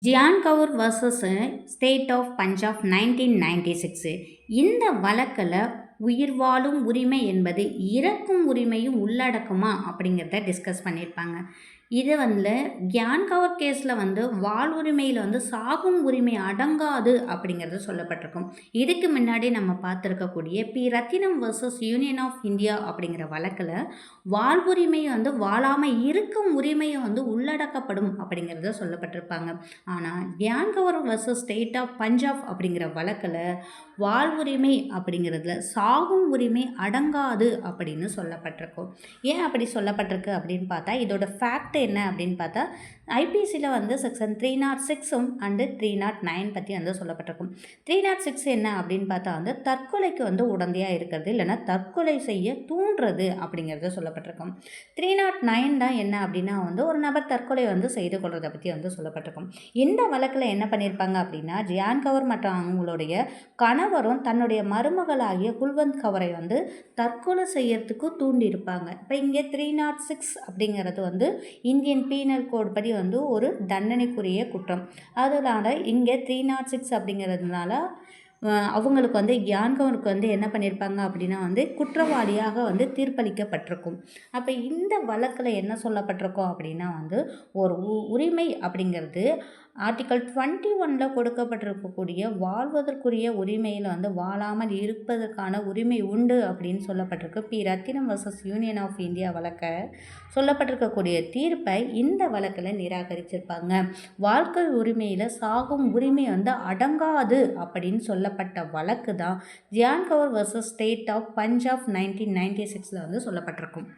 Ziyan Kaur versus state of Punjab 1996. இந்த வழக்கில் உயிர் வாழும் உரிமை என்பது இறக்கும் உரிமையும் உள்ளடக்குமா அப்படிங்கிறத டிஸ்கஸ் பண்ணியிருப்பாங்க. இது கியான் கவர் கேஸில் வாழ்வுரிமையில் சாகும் உரிமை அடங்காது அப்படிங்கிறது சொல்லப்பட்டிருக்கும். இதுக்கு முன்னாடி நம்ம பார்த்துருக்கக்கூடிய P Rathinam versus union of India அப்படிங்கிற வழக்கில் வாழ்வுரிமை வாழாமல் இருக்கும் உரிமையை உள்ளடக்கப்படும் அப்படிங்கிறத சொல்லப்பட்டிருப்பாங்க. ஆனால் Gian Kaur versus state of Punjab அப்படிங்கிற வழக்கில் வாழ்வுரிமை அப்படிங்கிறதுல சாகும் உரிமை அடங்காது அப்படின்னு சொல்லப்பட்டிருக்கும். ஏன் அப்படி சொல்லப்பட்டிருக்கு அப்படின்னு பார்த்தா இதோட ஃபேக்ட் என்ன அப்படின்னு பார்த்தா ஐபிசியில் செக்ஷன் 306 அண்டு 309 பற்றி சொல்லப்பட்டிருக்கும். 306 என்ன அப்படின்னு பார்த்தா தற்கொலைக்கு உடந்தையாக இருக்கிறது, இல்லைன்னா தற்கொலை செய்ய தூண்டுறது அப்படிங்கிறத சொல்லப்பட்டிருக்கும். 309 தான் என்ன அப்படின்னா ஒரு நபர் தற்கொலை செய்து கொள்றதை பற்றி சொல்லப்பட்டிருக்கும். இந்த வழக்கில் என்ன பண்ணியிருப்பாங்க அப்படின்னா ஜியான் கவர் மற்றும் அவங்களுடைய கணவரும் தன்னுடைய மருமகளாகிய குல்வந்த் கவரை தற்கொலை செய்யறதுக்கு தூண்டியிருப்பாங்க. இப்போ இங்கே 306 அப்படிங்கிறது இந்தியன் பீனல் கோட் படி ஒரு தண்டனைக்குரிய குற்றம். அதனால் இங்கே 306 அப்படிங்கிறதுனால அவங்களுக்கு கியான் கவருக்கு என்ன பண்ணியிருப்பாங்க அப்படின்னா குற்றவாளியாக தீர்ப்பளிக்கப்பட்டிருக்கும். அப்போ இந்த வழக்கில் என்ன சொல்லப்பட்டிருக்கோம் அப்படின்னா ஒரு உரிமை அப்படிங்கிறது ஆர்டிக்கல் 21 கொடுக்கப்பட்டிருக்கக்கூடிய வாழ்வதற்குரிய உரிமையில் வாழாமல் இருப்பதற்கான உரிமை உண்டு அப்படின்னு சொல்லப்பட்டிருக்கு. P Rathinam versus union of India வழக்க சொல்லப்பட்டிருக்கக்கூடிய தீர்ப்பை இந்த வழக்கில் நிராகரிச்சிருப்பாங்க. வாழ்க்கை உரிமையில் சாகும் உரிமை அடங்காது அப்படின்னு சொல்லப்பட்ட வழக்கு தான் Gian Kaur versus state of Punjab 1996 சொல்லப்பட்டிருக்கும்.